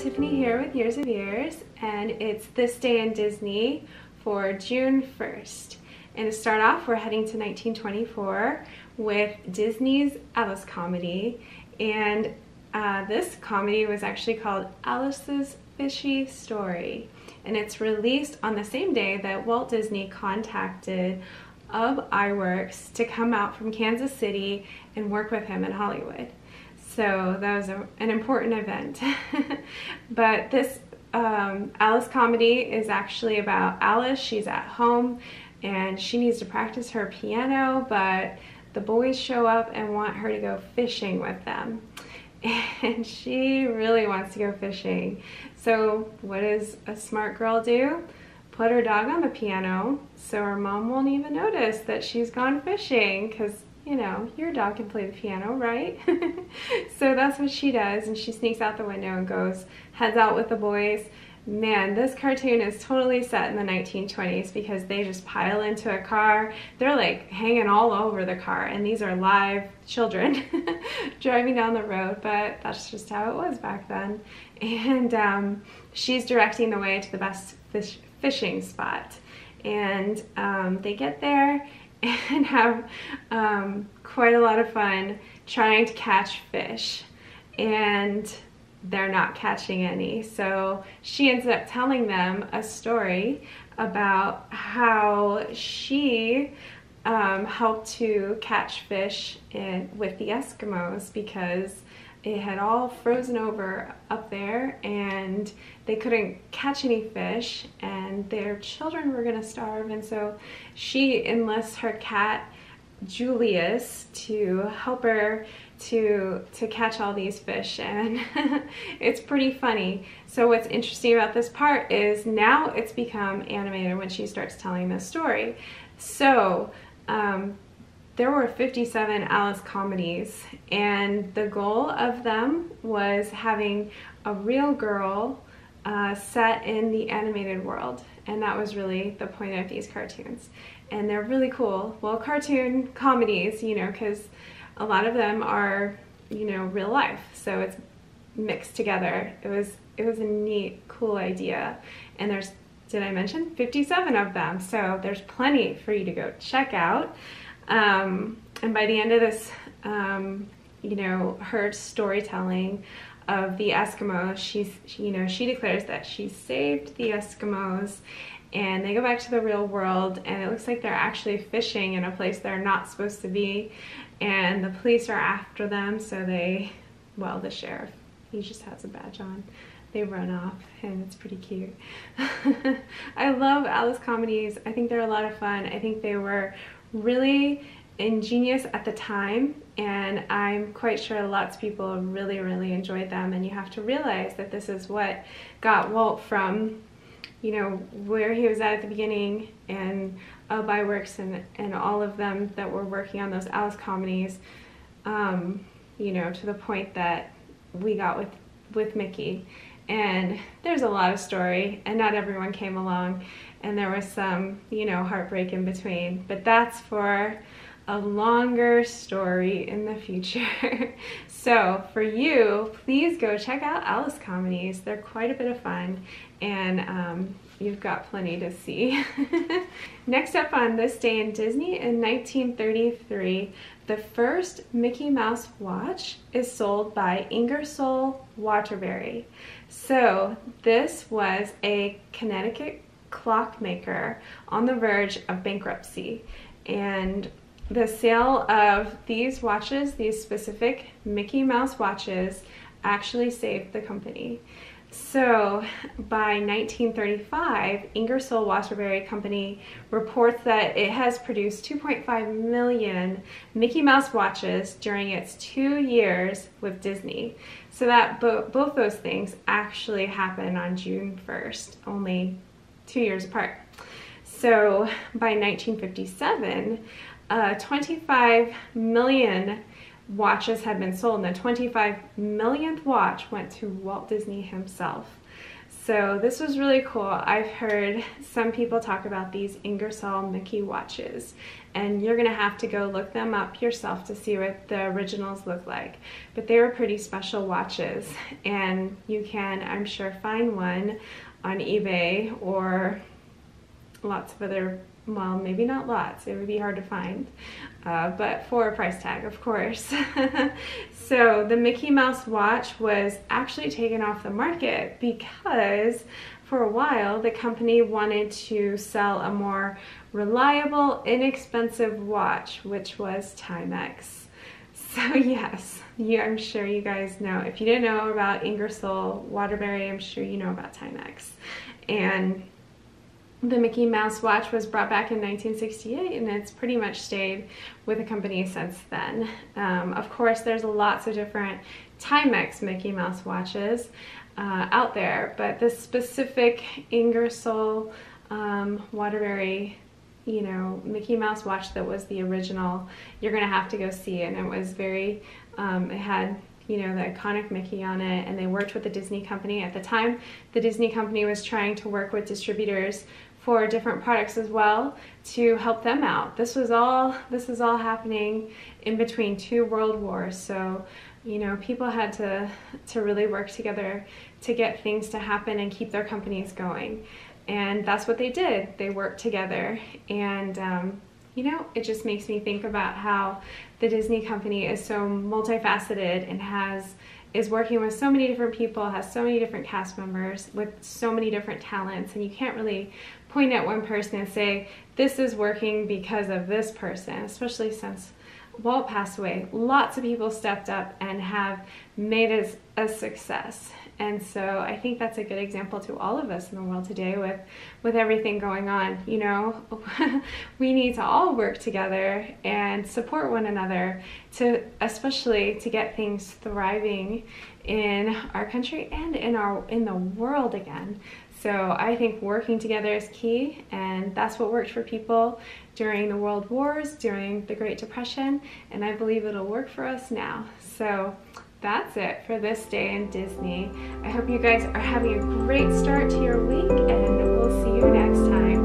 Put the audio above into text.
Tiffany here with Years of Years, and it's This Day in Disney for June 1st. And to start off, we're heading to 1924 with Disney's Alice comedy, and this comedy was actually called Alice's Fishy Story, and it's released on the same day that Walt Disney contacted Ub Iwerks to come out from Kansas City and work with him in Hollywood. So that was an important event. But this Alice comedy is actually about Alice. She's at home and she needs to practice her piano, but the boys show up and want her to go fishing with them. And she really wants to go fishing. So what does a smart girl do? Put her dog on the piano so her mom won't even notice that she's gone fishing, because you know, your dog can play the piano, right? So that's what she does, and she sneaks out the window and heads out with the boys. Man, this cartoon is totally set in the 1920s because they just pile into a car. They're like hanging all over the car, and these are live children driving down the road, but that's just how it was back then. And she's directing the way to the best fishing spot. And they get there and have quite a lot of fun trying to catch fish, and they're not catching any. So she ends up telling them a story about how she helped to catch fish with the Eskimos, because it had all frozen over up there and they couldn't catch any fish and their children were gonna starve. And so she enlists her cat Julius to help her to catch all these fish, and it's pretty funny. So what's interesting about this part is now it's become animated when she starts telling this story. So there were 57 Alice comedies, and the goal of them was having a real girl set in the animated world, and that was really the point of these cartoons. And they're really cool. Well, cartoon comedies, you know, because a lot of them are, you know, real life, so it's mixed together. It was a neat, cool idea. And there's, did I mention, 57 of them, so there's plenty for you to go check out. And by the end of this, you know, her storytelling of the Eskimos, she declares that she saved the Eskimos, and they go back to the real world, and it looks like they're actually fishing in a place they're not supposed to be, and the police are after them. So well, the sheriff, he just has a badge on. They run off, and it's pretty cute. I love Alice comedies. I think they're a lot of fun. I think they were really ingenious at the time, and I'm quite sure lots of people really, really enjoyed them. And you have to realize that this is what got Walt from, you know, where he was at the beginning, and Ub Iwerks and all of them that were working on those Alice comedies, you know, to the point that we got with Mickey. And there's a lot of story, and not everyone came along, and there was some, you know, heartbreak in between, but that's for a longer story in the future. So for you, please go check out Alice comedies. They're quite a bit of fun, and you've got plenty to see. Next up on This Day in Disney, in 1933, the first Mickey Mouse watch is sold by Ingersoll-Waterbury. So this was a Connecticut clockmaker on the verge of bankruptcy, and the sale of these watches, these specific Mickey Mouse watches, actually saved the company. So by 1935, Ingersoll-Waterbury Company reports that it has produced 2.5 million Mickey Mouse watches during its 2 years with Disney. So that both those things actually happened on June 1st, only 2 years apart. So by 1957, 25 million watches had been sold, and the 25 millionth watch went to Walt Disney himself. So this was really cool. I've heard some people talk about these Ingersoll Mickey watches, and you're gonna have to go look them up yourself to see what the originals look like. But they were pretty special watches, and you can, I'm sure, find one on eBay or lots of other, well, maybe not lots, it would be hard to find, but for a price tag, of course. So the Mickey Mouse watch was actually taken off the market because for a while the company wanted to sell a more reliable, inexpensive watch, which was Timex. So yes, I'm sure you guys know. If you didn't know about Ingersoll-Waterbury, I'm sure you know about Timex. And the Mickey Mouse watch was brought back in 1968, and it's pretty much stayed with the company since then. Of course, there's lots of different Timex Mickey Mouse watches out there, but the specific Ingersoll Waterbury, you know, Mickey Mouse watch that was the original, you're gonna have to go see it. And it was very, it had, you know, the iconic Mickey on it, and they worked with the Disney company. At the time, the Disney company was trying to work with distributors for different products as well to help them out. This is all happening in between 2 world wars. So, you know, people had to really work together to get things to happen and keep their companies going. And that's what they did. They worked together. And you know, it just makes me think about how the Disney company is so multifaceted and is working with so many different people, has so many different cast members with so many different talents, and you can't really point at one person and say, this is working because of this person, especially since Walt passed away. Lots of people stepped up and have made it a success. And so I think that's a good example to all of us in the world today with everything going on. You know, we need to all work together and support one another especially to get things thriving in our country and in the world again. So I think working together is key, and that's what worked for people during the World Wars, during the Great Depression, and I believe it'll work for us now. So that's it for this day in Disney. I hope you guys are having a great start to your week, and we'll see you next time.